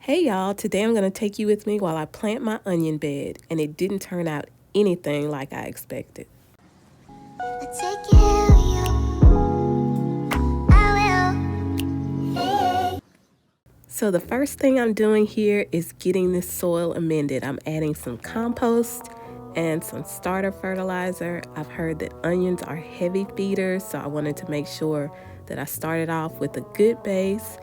Hey y'all, today I'm going to take you with me while I plant my onion bed, and it didn't turn out anything like I expected. I take care of you. I will. So the first thing I'm doing here is getting this soil amended. I'm adding some compost and some starter fertilizer. I've heard that onions are heavy feeders, so I wanted to make sure that I started off with a good base.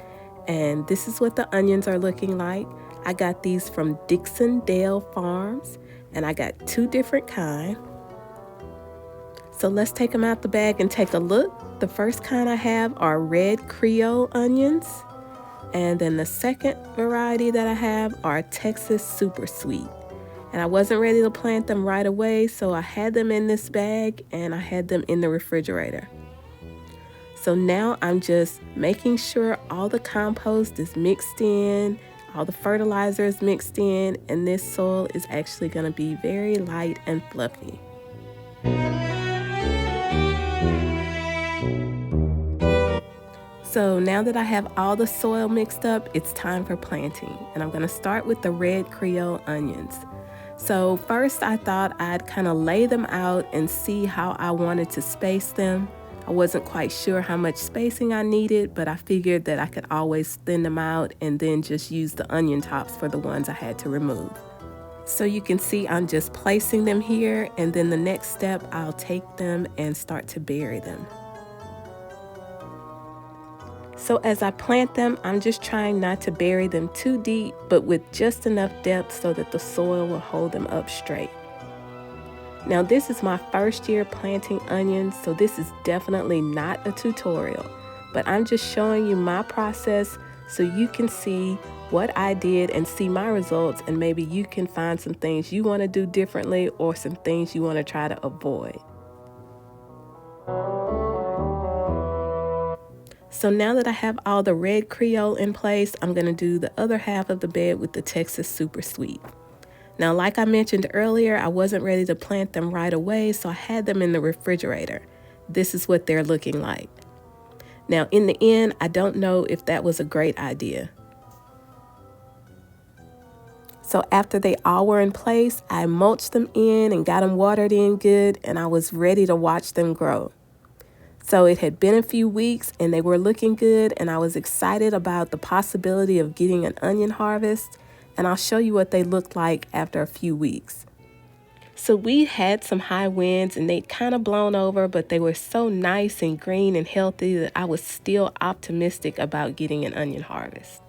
And this is what the onions are looking like. I got these from Dixon Dale Farms, and I got two different kinds. So let's take them out the bag and take a look. The first kind I have are red Creole onions. And then the second variety that I have are Texas Super Sweet. And I wasn't ready to plant them right away, so I had them in this bag and I had them in the refrigerator. So now I'm just making sure all the compost is mixed in, all the fertilizer is mixed in, and this soil is actually going to be very light and fluffy. So now that I have all the soil mixed up, it's time for planting. And I'm going to start with the red Creole onions. So first I thought I'd kind of lay them out and see how I wanted to space them. I wasn't quite sure how much spacing I needed, but I figured that I could always thin them out and then just use the onion tops for the ones I had to remove. So you can see I'm just placing them here, and then the next step I'll take them and start to bury them. So as I plant them, I'm just trying not to bury them too deep, but with just enough depth so that the soil will hold them up straight. Now this is my first year planting onions, so this is definitely not a tutorial, but I'm just showing you my process so you can see what I did and see my results, and maybe you can find some things you want to do differently or some things you want to try to avoid. So now that I have all the red Creole in place, I'm going to do the other half of the bed with the Texas Super Sweet. Now, like I mentioned earlier, I wasn't ready to plant them right away, so I had them in the refrigerator. This is what they're looking like. Now, in the end, I don't know if that was a great idea. So after they all were in place, I mulched them in and got them watered in good, and I was ready to watch them grow. So it had been a few weeks and they were looking good, and I was excited about the possibility of getting an onion harvest, and I'll show you what they looked like after a few weeks. So we had some high winds and they'd kind of blown over, but they were so nice and green and healthy that I was still optimistic about getting an onion harvest.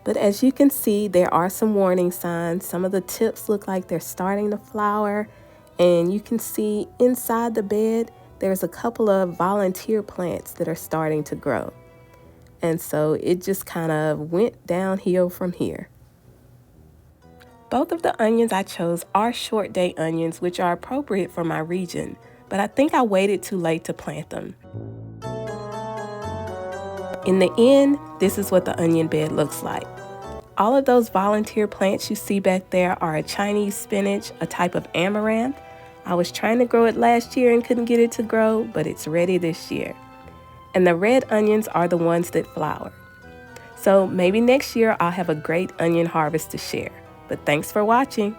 But as you can see, there are some warning signs. Some of the tips look like they're starting to flower, and you can see inside the bed there's a couple of volunteer plants that are starting to grow. And so it just kind of went downhill from here. Both of the onions I chose are short day onions, which are appropriate for my region, but I think I waited too late to plant them. In the end, this is what the onion bed looks like. All of those volunteer plants you see back there are a Chinese spinach, a type of amaranth. I was trying to grow it last year and couldn't get it to grow, but it's ready this year. And the red onions are the ones that flower. So maybe next year I'll have a great onion harvest to share. But thanks for watching.